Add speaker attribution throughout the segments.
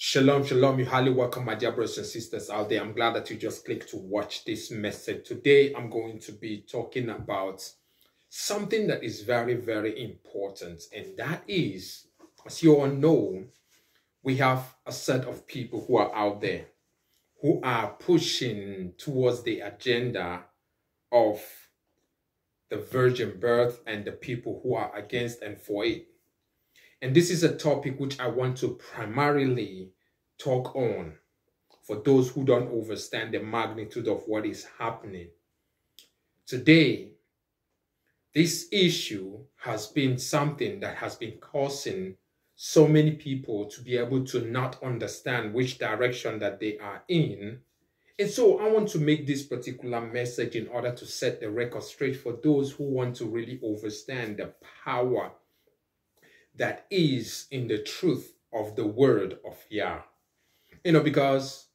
Speaker 1: Shalom, shalom. You highly welcome, my dear brothers and sisters out there. I'm glad that you just clicked to watch this message. Today, I'm going to be talking about something that is very, very important. And that is, as you all know, we have a set of people who are out there who are pushing towards the agenda of the virgin birth and the people who are against and for it. And this is a topic which I want to primarily talk on for those who don't understand the magnitude of what is happening. Today, this issue has been something that has been causing so many people to be able to not understand which direction that they are in. And so I want to make this particular message in order to set the record straight for those who want to really understand the power that is in the truth of the word of Yah. Because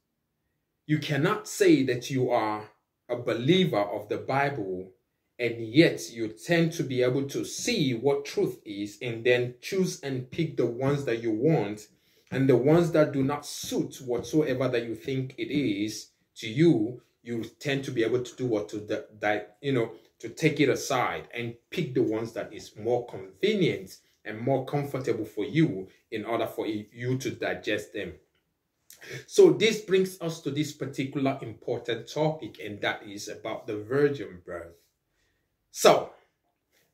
Speaker 1: you cannot say that you are a believer of the Bible and yet you tend to be able to see what truth is and then choose and pick the ones that you want, and the ones that do not suit whatsoever that you think it is to you, you tend to be able to do what to take it aside and pick the ones that is more convenient and more comfortable for you in order for you to digest them. So this brings us to this particular important topic, and that is about the virgin birth. So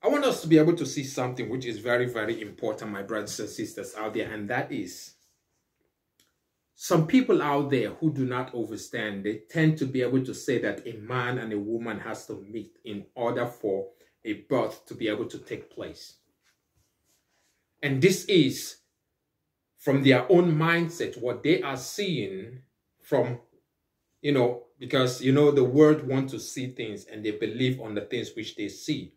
Speaker 1: I want us to be able to see something which is very, very important, my brothers and sisters out there, and that is some people out there who do not understand. They tend to be able to say that a man and a woman has to meet in order for a birth to be able to take place. And this is from their own mindset, what they are seeing from, because, the world wants to see things and they believe on the things which they see,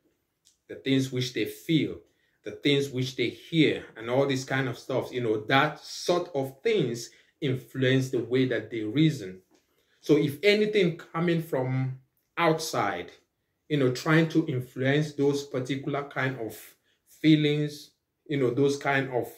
Speaker 1: the things which they feel, the things which they hear, and all this kind of stuff. That sort of things influence the way that they reason. So if anything coming from outside, trying to influence those particular kind of feelings, those kind of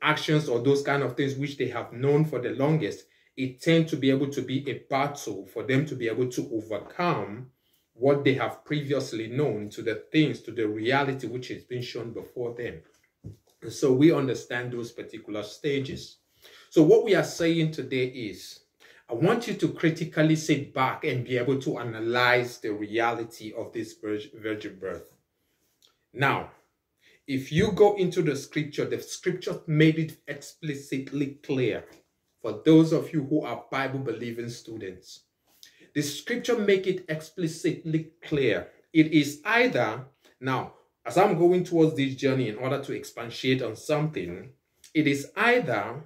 Speaker 1: actions or those kind of things which they have known for the longest, it tends to be able to be a battle for them to be able to overcome what they have previously known, to the things, to the reality which has been shown before them. And so we understand those particular stages. So what we are saying today is, I want you to critically sit back and be able to analyze the reality of this virgin birth. Now, if you go into the scripture made it explicitly clear for those of you who are Bible-believing students. The scripture make it explicitly clear. It is either, now, as I'm going towards this journey in order to expatiate on something, it is either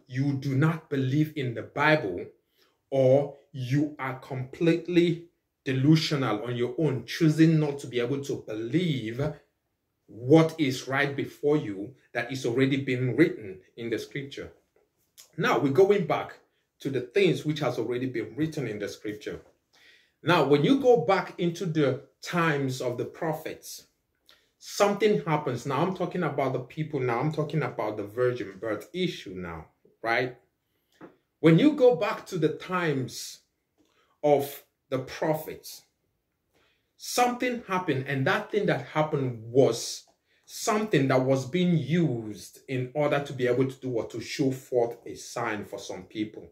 Speaker 1: you do not believe in the Bible or you are completely delusional on your own, choosing not to be able to believe what is right before you that is already been written in the scripture. Now we're going back to the things which has already been written in the scripture. Now, when you go back into the times of the prophets, something happens. Now I'm talking about the people. Now I'm talking about the virgin birth issue now, right? When you go back to the times of the prophets, something happened, and that thing that happened was something that was being used in order to be able to do what? To show forth a sign for some people.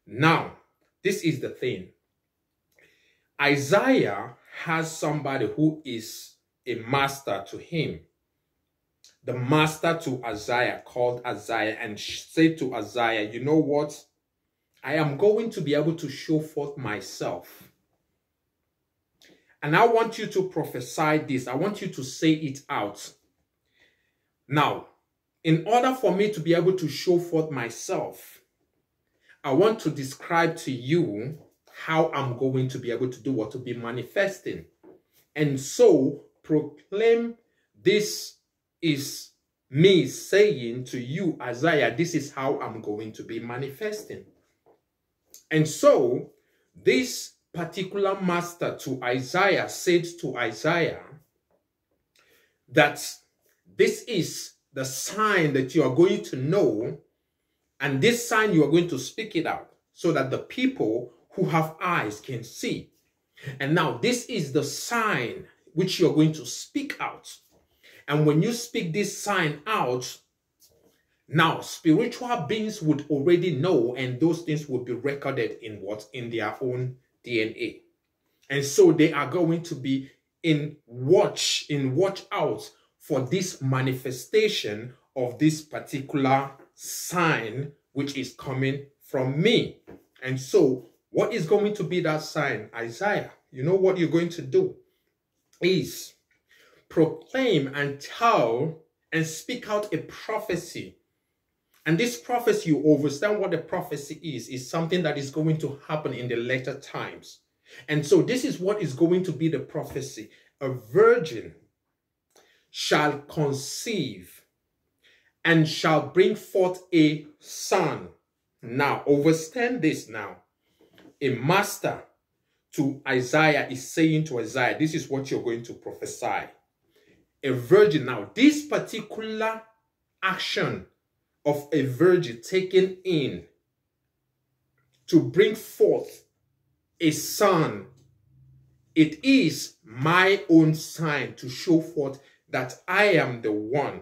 Speaker 1: Now, this is the thing. Isaiah has somebody who is a master to him. The master to Isaiah called Isaiah and said to Isaiah, you know what? I am going to be able to show forth myself. And I want you to prophesy this. I want you to say it out. Now, in order for me to be able to show forth myself, I want to describe to you how I'm going to be able to do what? To be manifesting. And so proclaim, this is me saying to you, Isaiah, this is how I'm going to be manifesting. And so this particular master to Isaiah said to Isaiah that this is the sign that you are going to know And this sign, you are going to speak it out so that the people who have eyes can see. And now this is the sign which you're going to speak out. And when you speak this sign out, now spiritual beings would already know, and those things will be recorded in what? In their own DNA. And so they are going to be in watch out for this manifestation of this particular sign which is coming from me. And so what is going to be that sign? Isaiah, you know what you're going to do is proclaim and tell and speak out a prophecy. And this prophecy, you understand what the prophecy is something that is going to happen in the later times. And so this is what is going to be the prophecy. A virgin shall conceive and shall bring forth a son. Now, understand this now. A master to Isaiah is saying to Isaiah, this is what you're going to prophesy. A virgin. Now, this particular action of a virgin taken in to bring forth a son, it is my own sign to show forth that I am the one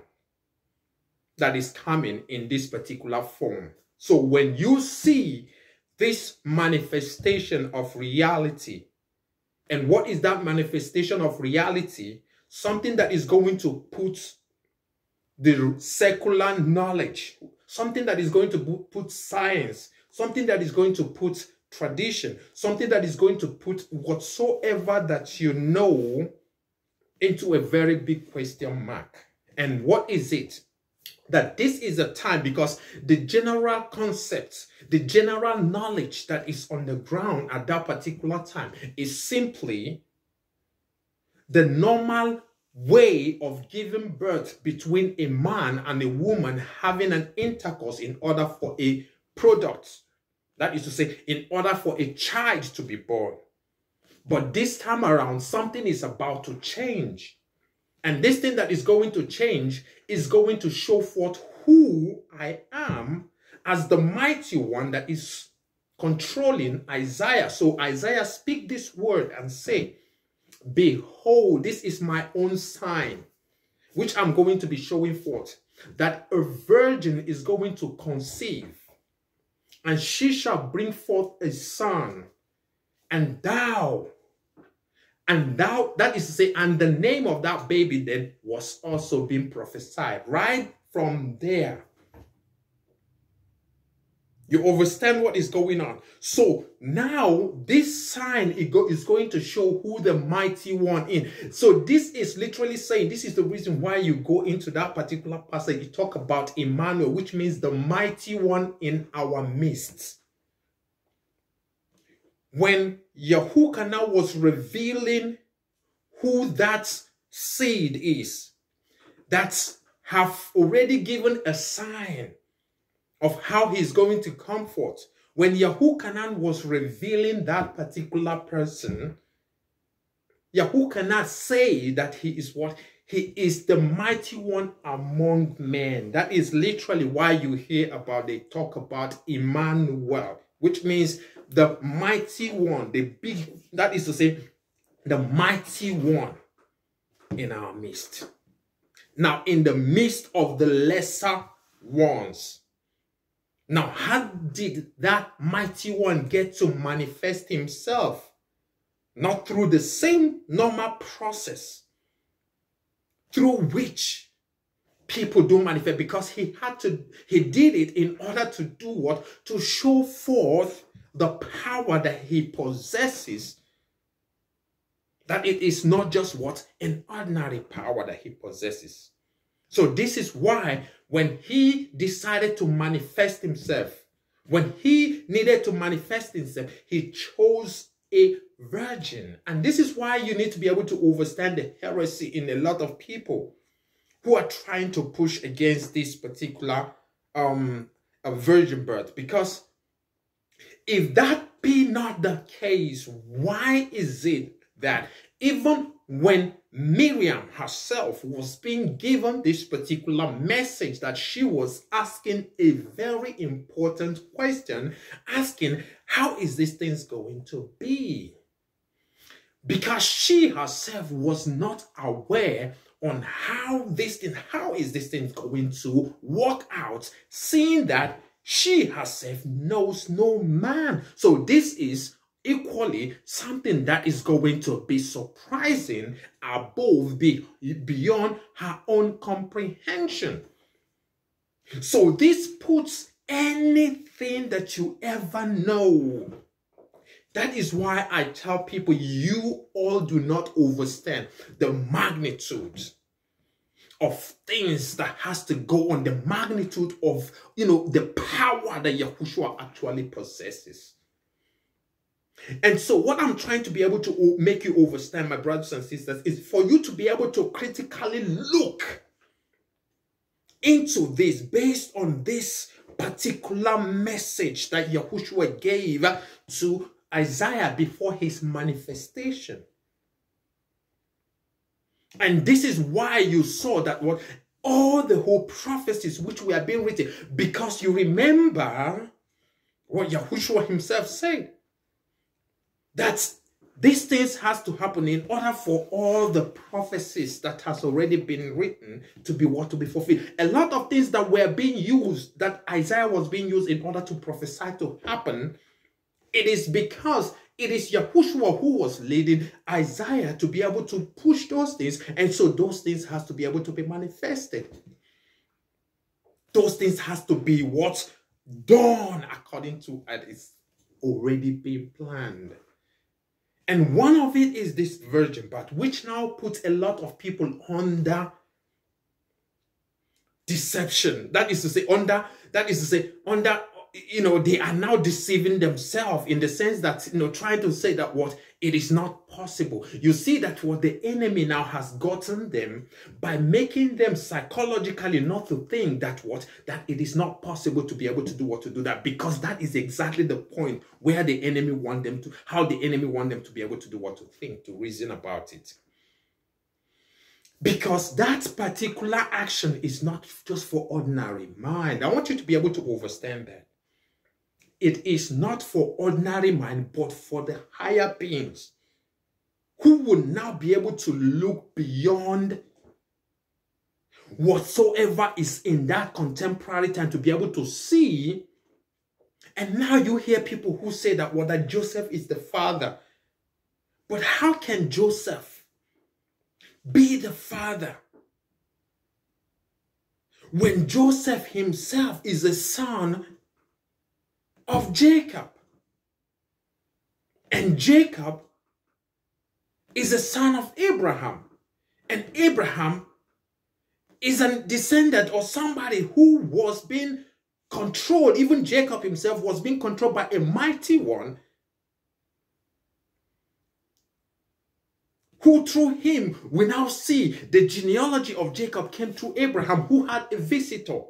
Speaker 1: that is coming in this particular form. So when you see this manifestation of reality, and what is that manifestation of reality? Something that is going to put the secular knowledge, something that is going to put science, something that is going to put tradition, something that is going to put whatsoever that you know into a very big question mark. And what is it? That this is a time, because the general concepts, the general knowledge that is on the ground at that particular time is simply the normal way of giving birth between a man and a woman having an intercourse in order for a product. That is to say, in order for a child to be born. But this time around, something is about to change. And this thing that is going to change is going to show forth who I am as the mighty one that is controlling Isaiah. So Isaiah speak this word and say, behold, this is my own sign, which I'm going to be showing forth, that a virgin is going to conceive, and she shall bring forth a son, and thou, that is to say, and the name of that baby then was also being prophesied. Right from there, you understand what is going on. So now this sign is going to show who the mighty one is. So this is literally saying, this is the reason why you go into that particular passage. You talk about Emmanuel, which means the mighty one in our midst. When Yahuwah was revealing who that seed is, that have already given a sign of how he's going to come forth. When Yahuwah was revealing that particular person, Yahuwah say that he is what? He is the mighty one among men. That is literally why you hear about, they talk about Emmanuel, which means the mighty one, the big, that is to say, the mighty one in our midst. Now, in the midst of the lesser ones. Now, how did that mighty one get to manifest himself? Not through the same normal process through which people do manifest, because he did it in order to do what? To show forth the power that he possesses. That it is not just what? An ordinary power that he possesses. So this is why when he decided to manifest himself, when he needed to manifest himself, he chose a virgin. And this is why you need to be able to understand the heresy in a lot of people who are trying to push against this particular virgin birth. Because if that be not the case, why is it that even when Miriam herself was being given this particular message, that she was asking a very important question, asking, how is this thing going to be? Because she herself was not aware on how is this thing going to work out, seeing that she herself knows no man. So this is equally something that is going to be surprising beyond her own comprehension. So this puts anything that you ever know. That is why I tell people, you all do not understand the magnitude of things that has to go on, the magnitude of, the power that Yahushua actually possesses. And so what I'm trying to be able to make you understand, my brothers and sisters, is for you to be able to critically look into this based on this particular message that Yahushua gave to Isaiah before his manifestation. And this is why you saw that all the whole prophecies which were being written, because you remember what Yahushua himself said, that these things has to happen in order for all the prophecies that has already been written to be fulfilled. A lot of things that were being used, that Isaiah was being used in order to prophesy to happen, it is because it is Yahushua who was leading Isaiah to be able to push those things. And so those things has to be able to be manifested. Those things has to be what's done according to it's already been planned. And one of it is this virgin birth, which now puts a lot of people under deception. That is to say, they are now deceiving themselves in the sense that, trying to say that it is not possible. You see that what the enemy now has gotten them by making them psychologically not to think that it is not possible to be able to do that, because that is exactly the point where the enemy want them to be able to do what to think, to reason about it. Because that particular action is not just for ordinary mind. I want you to be able to understand that. It is not for ordinary mind, but for the higher beings who will now be able to look beyond whatsoever is in that contemporary time to be able to see. And now you hear people who say that Joseph is the father. But how can Joseph be the father when Joseph himself is a son of Jacob? And Jacob is a son of Abraham. And Abraham is a descendant or somebody who was being controlled. Even Jacob himself was being controlled by a mighty one, who through him we now see the genealogy of Jacob came through Abraham, who had a visitor.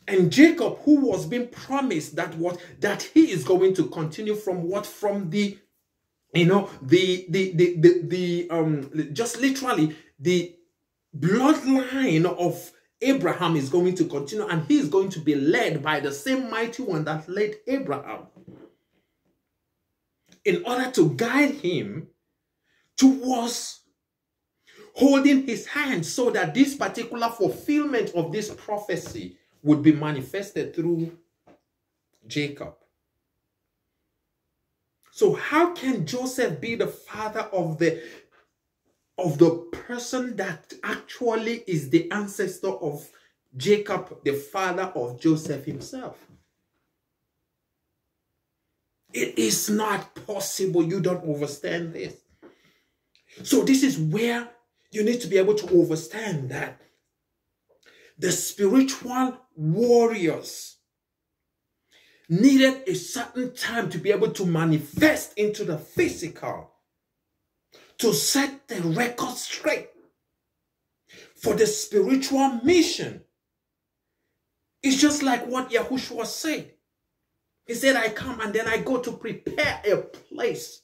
Speaker 1: And Jacob, who was being promised that he is going to continue from the just literally the bloodline of Abraham is going to continue, and he is going to be led by the same mighty one that led Abraham, in order to guide him towards holding his hand, so that this particular fulfillment of this prophecy would be manifested through Jacob. So how can Joseph be the father of the person that actually is the ancestor of Jacob, the father of Joseph himself? It is not possible. You don't understand this. So this is where you need to be able to understand that the spiritual warriors needed a certain time to be able to manifest into the physical, to set the record straight for the spiritual mission. It's just like what Yahushua said. He said, I come and then I go to prepare a place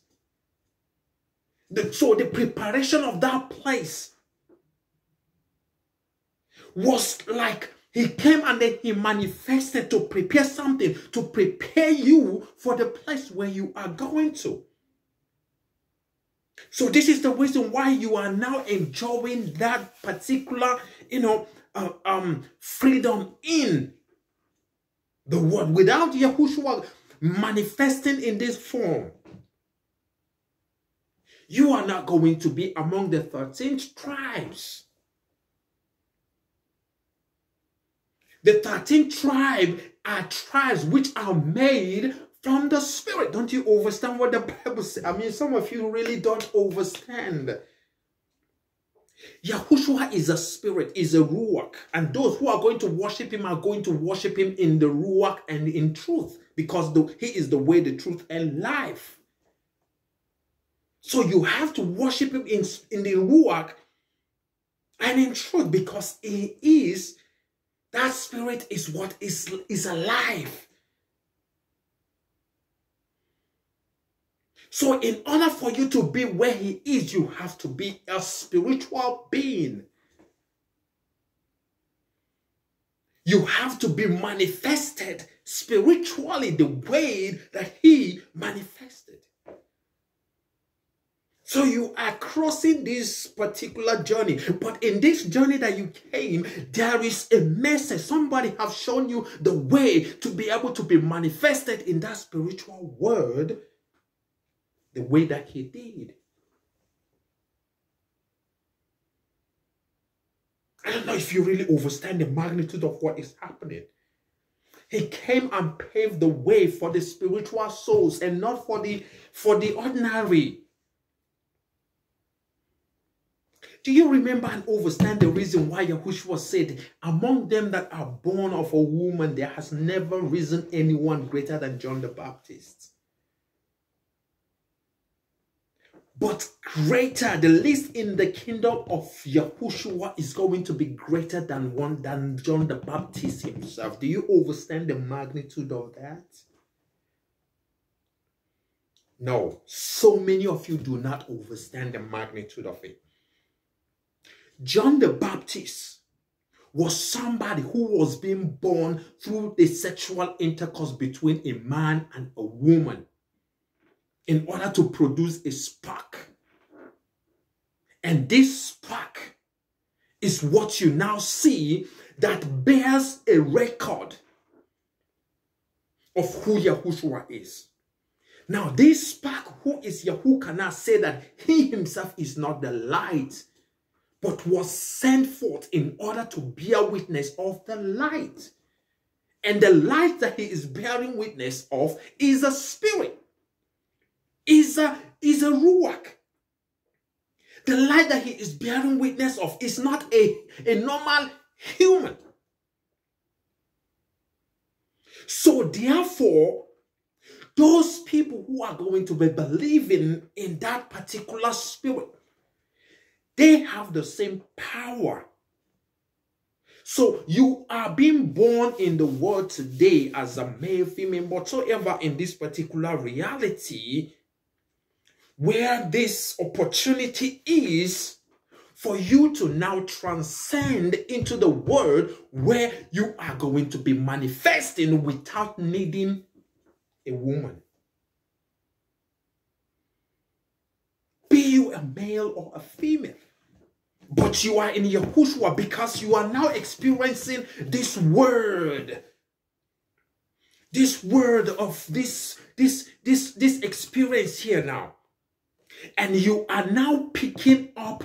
Speaker 1: So the preparation of that place was like he came and then he manifested to prepare something, to prepare you for the place where you are going to. So this is the reason why you are now enjoying that particular, freedom in the word. Without Yahushua manifesting in this form, you are not going to be among the 13 tribes. The 13 tribes are tribes which are made from the Spirit. Don't you understand what the Bible says? I mean, some of you really don't understand. Yahushua is a spirit, is a ruach. And those who are going to worship him are going to worship him in the ruach and in truth. Because he is the way, the truth, and life. So you have to worship him in the ruach and in truth. Because he is, that spirit is what is alive. So in order for you to be where he is, you have to be a spiritual being. You have to be manifested spiritually the way that he manifested. So you are crossing this particular journey. But in this journey that you came, there is a message. Somebody have shown you the way to be able to be manifested in that spiritual word the way that he did. I don't know if you really understand the magnitude of what is happening. He came and paved the way for the spiritual souls and not for the ordinary. Do you remember and understand the reason why Yahushua said, among them that are born of a woman, there has never risen anyone greater than John the Baptist? But greater, the least in the kingdom of Yahushua is going to be greater than John the Baptist himself. Do you understand the magnitude of that? No, so many of you do not understand the magnitude of it. John the Baptist was somebody who was being born through the sexual intercourse between a man and a woman, in order to produce a spark. And this spark is what you now see that bears a record of who Yahushua is. Now, this spark, who is Yahushua, cannot say that he himself is not the light, but was sent forth in order to bear witness of the light. And the light that he is bearing witness of is a spirit. Is a ruach. The light that he is bearing witness of is not a normal human. So therefore, those people who are going to be believing in that particular spirit, they have the same power. So you are being born in the world today as a male, female, whatsoever in this particular reality, where this opportunity is for you to now transcend into the world where you are going to be manifesting without needing a woman. Be you a male or a female, but you are in Yahushua because you are now experiencing this word of this experience here now. And you are now picking up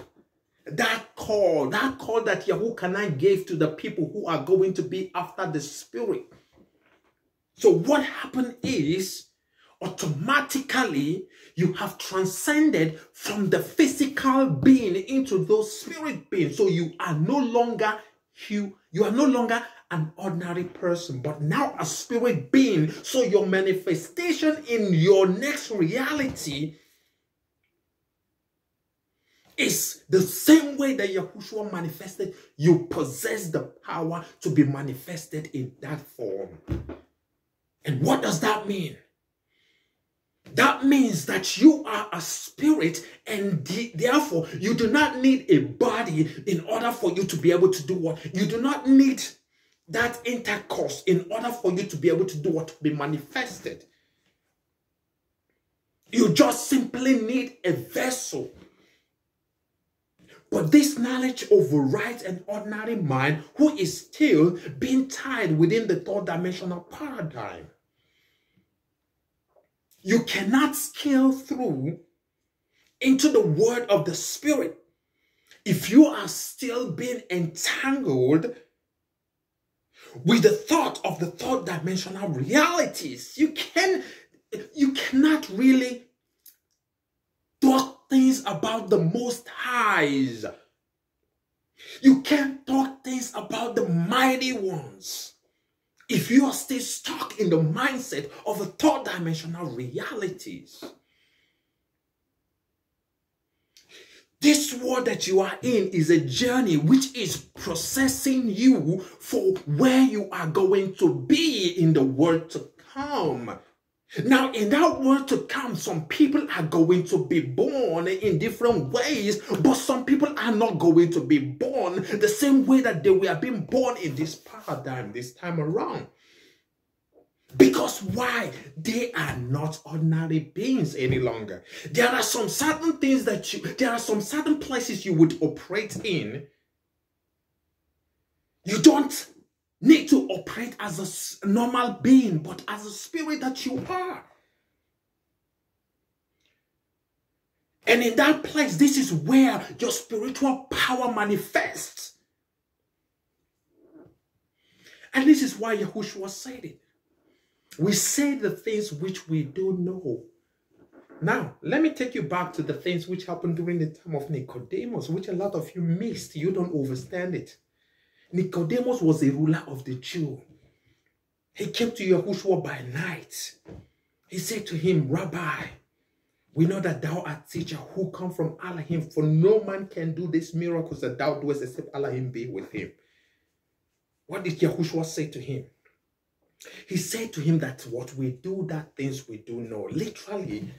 Speaker 1: that call that Yahushua gave to the people who are going to be after the spirit. So what happened is, automatically, you have transcended from the physical being into those spirit beings. So you are no longer an ordinary person, but now a spirit being. So your manifestation in your next reality is the same way that Yahushua manifested. You possess the power to be manifested in that form. And what does that mean? That means that you are a spirit, and therefore you do not need a body in order for you to be able to do what? You do not need that intercourse in order for you to be able to do what? To be manifested. You just simply need a vessel. But this knowledge overrides an ordinary mind who is still being tied within the third dimensional paradigm. You cannot scale through into the word of the Spirit if you are still being entangled with the thought of the third dimensional realities. You cannot really talk things about the Most Highs. You can't talk things about the mighty ones if you are still stuck in the mindset of the third dimensional realities. This world that you are in is a journey which is processing you for where you are going to be in the world to come. Now, in that world to come, some people are going to be born in different ways, but some people are not going to be born the same way that they were being born in this paradigm this time around. Because why? They are not ordinary beings any longer. There are some certain things there are some certain places you would operate in. You don't need to operate as a normal being, but as a spirit that you are. And in that place, this is where your spiritual power manifests. And this is why Yahushua said it. We say the things which we don't know. Now, let me take you back to the things which happened during the time of Nicodemus, which a lot of you missed. You don't understand it. Nicodemus was a ruler of the Jews. He came to Yahushua by night. He said to him, Rabbi, we know that thou art teacher who come from Elohim, for no man can do these miracles that thou doest except Elohim be with him. What did Yahushua say to him? He said to him that what we do, that things we do know, literally.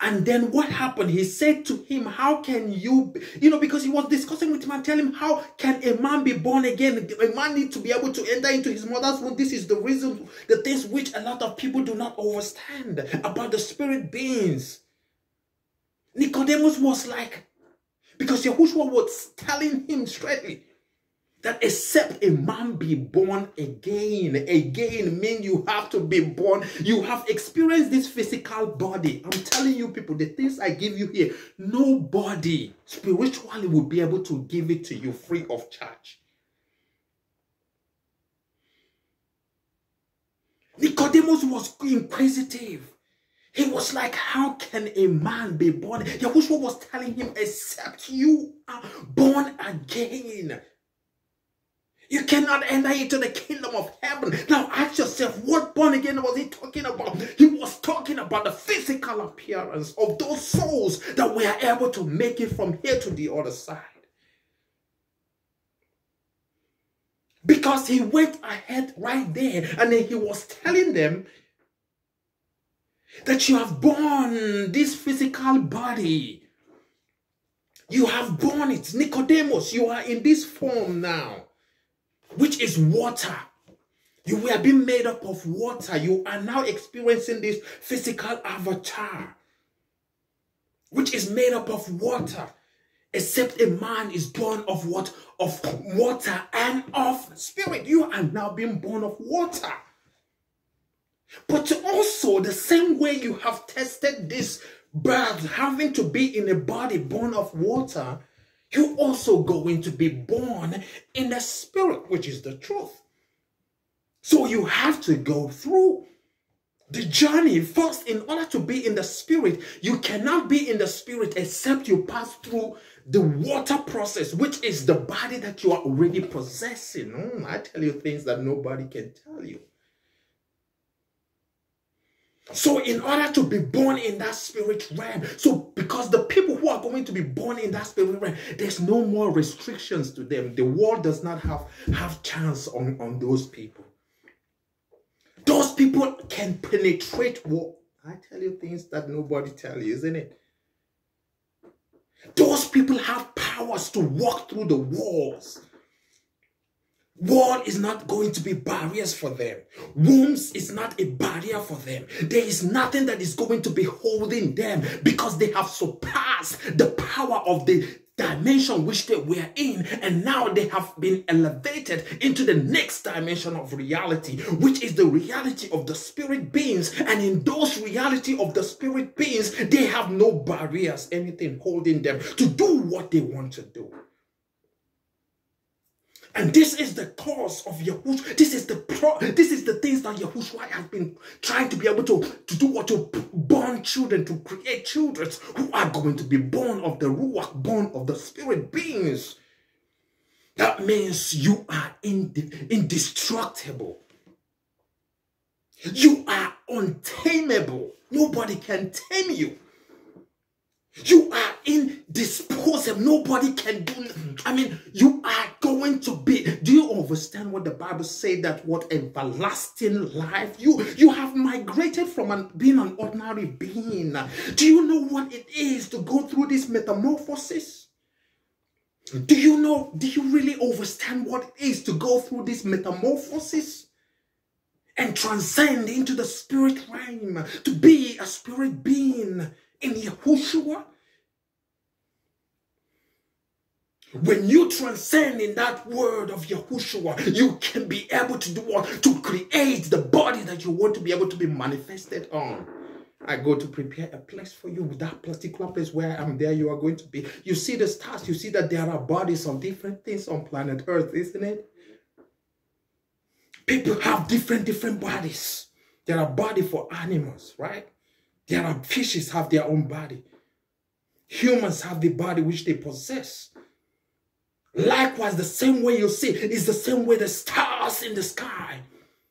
Speaker 1: And then what happened? He said to him, how can you, because he was discussing with him and telling him, how can a man be born again? A man needs to be able to enter into his mother's womb. This is the reason, the things which a lot of people do not understand about the spirit beings. Nicodemus was like, because Yahushua was telling him straightly, that except a man be born again means you have to be born. You have experienced this physical body. I'm telling you people, the things I give you here, nobody spiritually will be able to give it to you free of charge. Nicodemus was inquisitive. He was like, how can a man be born? Yahushua was telling him, except you are born again, you cannot enter into the kingdom of heaven. Now ask yourself, what born again was he talking about? He was talking about the physical appearance of those souls that were able to make it from here to the other side. Because he went ahead right there and then he was telling them that you have born this physical body. You have born it. Nicodemus, you are in this form now, which is water. You were being made up of water. You are now experiencing this physical avatar, which is made up of water. Except a man is born of what? Of water and of spirit. You are now being born of water. But also, the same way you have tested this birth having to be in a body born of water, you're also going to be born in the spirit, which is the truth. So you have to go through the journey first in order to be in the spirit. You cannot be in the spirit except you pass through the water process, which is the body that you are already possessing. I tell you things that nobody can tell you. So in order to be born in that spirit realm, so because the people who are going to be born in that spirit realm, there's no more restrictions to them. The world does not have chance on those people. Those people can penetrate I tell you things that nobody tells you, isn't it? Those people have powers to walk through the walls. Wall is not going to be barriers for them. Wombs is not a barrier for them. There is nothing that is going to be holding them because they have surpassed the power of the dimension which they were in, and now they have been elevated into the next dimension of reality, which is the reality of the spirit beings. And in those reality of the spirit beings, they have no barriers, anything holding them to do what they want to do. And this is the cause of Yahushua. This is the things that Yahushua has been trying to be able to do, what to born children, to create children who are going to be born of the Ruach, born of the spirit beings. That means you are indestructible. You are untamable. Nobody can tame you. You are indisposable. Nobody can do. I mean, you are going to be. Do you understand what the Bible says? That what everlasting life. You have migrated from being an ordinary being. Do you know what it is to go through this metamorphosis? Do you know? Do you really understand what it is to go through this metamorphosis and transcend into the spirit realm, to be a spirit being in Yahushua? When you transcend in that word of Yahushua, you can be able to do what? To create the body that you want to be able to be manifested on. I go to prepare a place for you. That particular place where I am, there you are going to be. You see the stars. You see that there are bodies of different things on planet Earth, isn't it? People have different bodies. There are bodies for animals, right? There are fishes have their own body. Humans have the body which they possess. Likewise, the same way you see is the same way the stars in the sky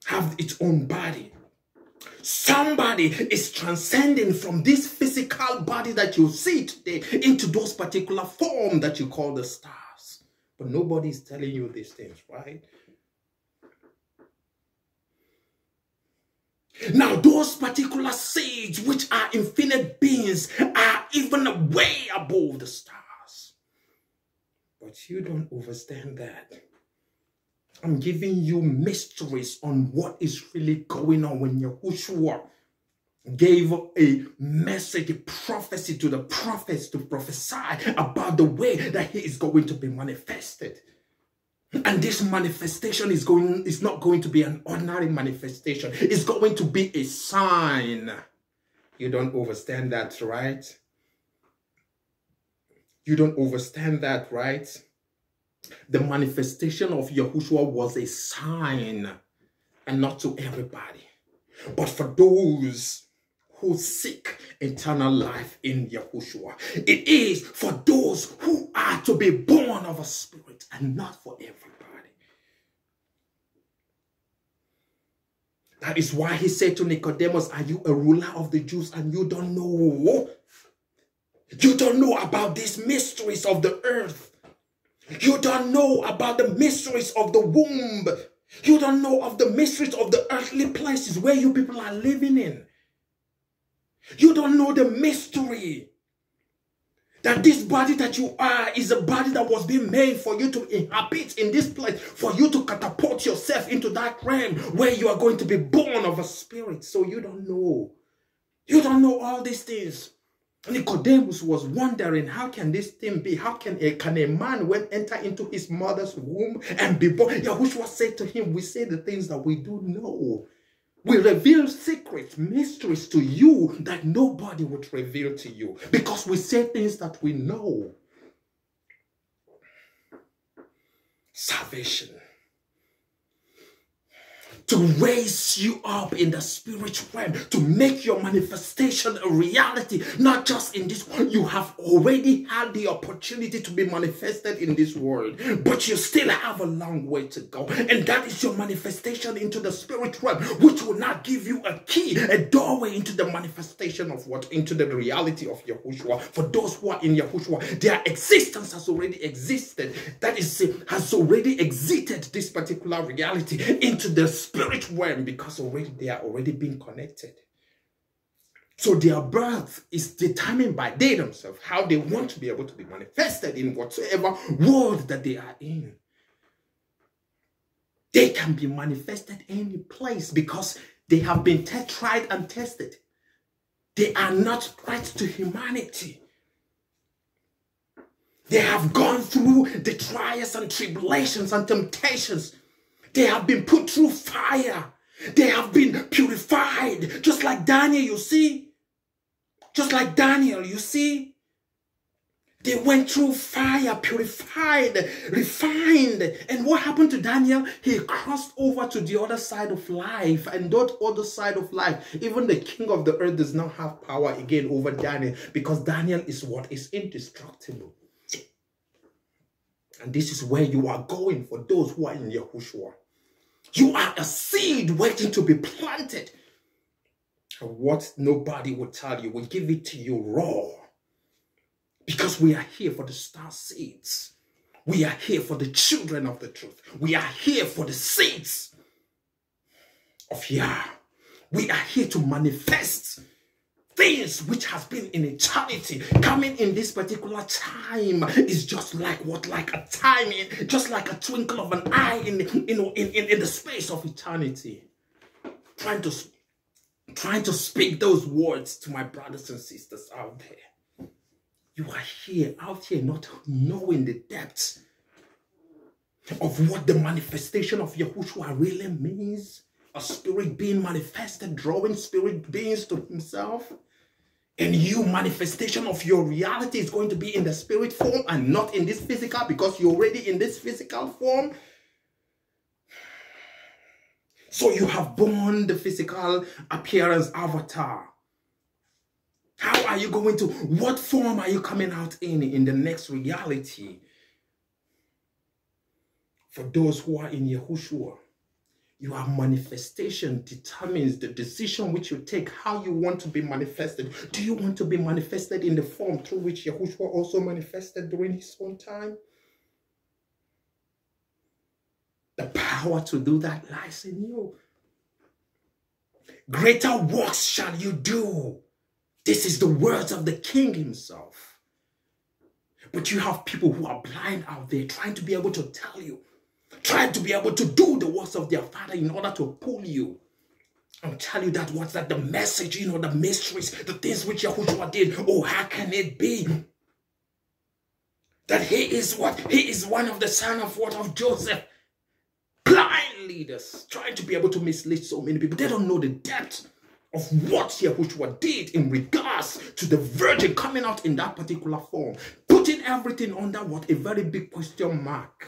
Speaker 1: have its own body. Somebody is transcending from this physical body that you see today into those particular form that you call the stars. But nobody is telling you these things, right? Now, those particular seeds, which are infinite beings, are even way above the stars. But you don't understand that. I'm giving you mysteries on what is really going on when Yahushua gave a message, a prophecy to the prophets to prophesy about the way that he is going to be manifested. And this manifestation is not going to be an ordinary manifestation. It's going to be a sign. You don't understand that, right? You don't understand that, right? The manifestation of Yahushua was a sign, and not to everybody, but for those who seek eternal life in Yahushua. It is for those who are to be born of a spirit, and not for everybody. That is why he said to Nicodemus, are you a ruler of the Jews and you don't know? You don't know about these mysteries of the earth. You don't know about the mysteries of the womb. You don't know of the mysteries of the earthly places where you people are living in. You don't know the mystery that this body that you are is a body that was being made for you to inhabit in this place, for you to catapult yourself into that realm where you are going to be born of a spirit. So you don't know. You don't know all these things. Nicodemus was wondering, how can this thing be? How can a man enter into his mother's womb and be born? Yahushua said to him, we say the things that we do know. We reveal secrets, mysteries to you that nobody would reveal to you, because we say things that we know. Salvation. To raise you up in the spiritual realm, to make your manifestation a reality, not just in this world. You have already had the opportunity to be manifested in this world, but you still have a long way to go. And that is your manifestation into the spiritual realm, which will not give you a key, a doorway into the manifestation of what? Into the reality of Yahushua. For those who are in Yahushua, their existence has already existed. That is, has already exited this particular reality into the spiritual realm, because already they are already being connected. So their birth is determined by they themselves, how they want to be able to be manifested in whatsoever world that they are in. They can be manifested any place because they have been tried and tested. They are not threats to humanity. They have gone through the trials and tribulations and temptations. They have been put through fire. They have been purified. Just like Daniel, you see. Just like Daniel, you see. They went through fire, purified, refined. And what happened to Daniel? He crossed over to the other side of life. And that other side of life, even the king of the earth does not have power again over Daniel, because Daniel is what is indestructible. And this is where you are going for those who are in Yahushua. You are a seed waiting to be planted. And what nobody will tell you, will give it to you raw. Because we are here for the star seeds. We are here for the children of the truth. We are here for the seeds of Yah. We are here to manifest things which has been in eternity. Coming in this particular time is just like what? Like a timing, just like a twinkle of an eye in the space of eternity. Trying to speak those words to my brothers and sisters out there. You are here, out here, not knowing the depths of what the manifestation of Yahushua really means. A spirit being manifested, drawing spirit beings to himself. And you, manifestation of your reality is going to be in the spirit form and not in this physical, because you're already in this physical form. So you have born the physical appearance avatar. How are you going to, what form are you coming out in the next reality? For those who are in Yahushua, your manifestation determines the decision which you take, how you want to be manifested. Do you want to be manifested in the form through which Yahushua also manifested during his own time? The power to do that lies in you. Greater works shall you do. This is the words of the King himself. But you have people who are blind out there trying to be able to tell you, trying to be able to do the works of their Father in order to pull you and tell you that what's that, the message, you know, the mysteries, the things which Yahushua did. Oh, how can it be that he is what? He is one of the son of what? Of Joseph. Blind leaders trying to be able to mislead so many people. They don't know the depth of what Yahushua did in regards to the virgin coming out in that particular form, putting everything under what? A very big question mark.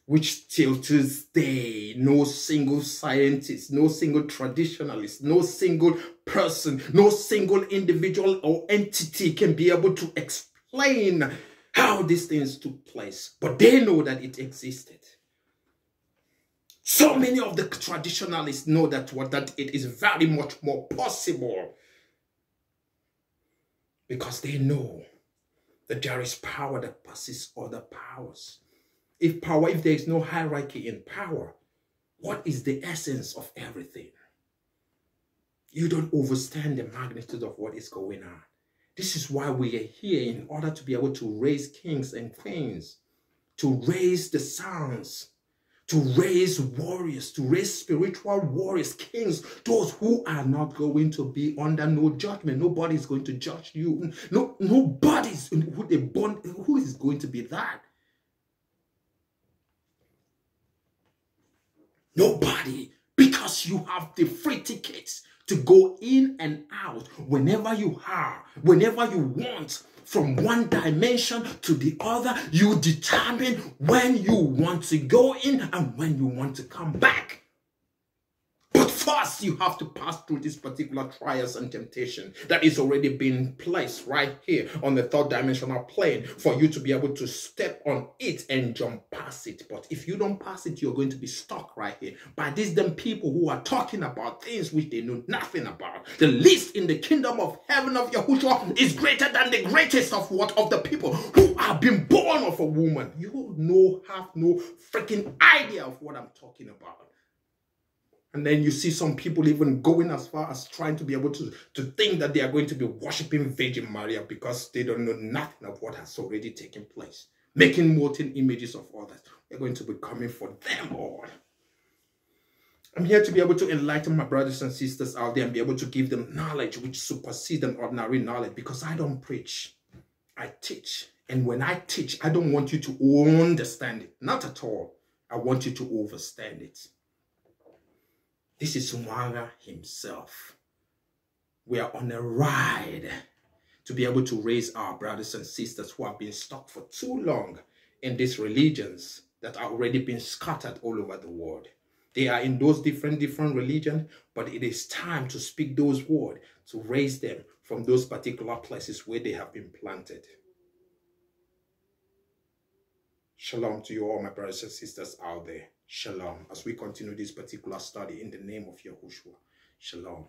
Speaker 1: Which till to this day, no single scientist, no single traditionalist, no single person, no single individual or entity can be able to explain how these things took place. But they know that it existed. So many of the traditionalists know that it is very much more possible, because they know that there is power that passes other powers. If there is no hierarchy in power, what is the essence of everything? You don't understand the magnitude of what is going on. This is why we are here, in order to be able to raise kings and queens, to raise the sons, to raise warriors, to raise spiritual warriors, kings, those who are not going to be under no judgment. Nobody is going to judge you. Nobody's who is going to be that? Nobody, because you have the free tickets to go in and out whenever you are, whenever you want, from one dimension to the other. You determine when you want to go in and when you want to come back. But first, you have to pass through this particular trials and temptation that is already being placed right here on the third dimensional plane for you to be able to step on it and jump past it. But if you don't pass it, you're going to be stuck right here. By these them people who are talking about things which they know nothing about. The least in the kingdom of heaven of Yahushua is greater than the greatest of the people who are being born of a woman. You have no freaking idea of what I'm talking about. And then you see some people even going as far as trying to be able to think that they are going to be worshiping Virgin Maria because they don't know nothing of what has already taken place. Making molten images of others. They're going to be coming for them all. I'm here to be able to enlighten my brothers and sisters out there and be able to give them knowledge which supersedes an ordinary knowledge, because I don't preach, I teach. And when I teach, I don't want you to understand it. Not at all. I want you to overstand it. This is Mwanga himself. We are on a ride to be able to raise our brothers and sisters who have been stuck for too long in these religions that are already being scattered all over the world. They are in those different religions, but it is time to speak those words, to raise them from those particular places where they have been planted. Shalom to you all, my brothers and sisters out there. Shalom. As we continue this particular study in the name of Yahushua. Shalom.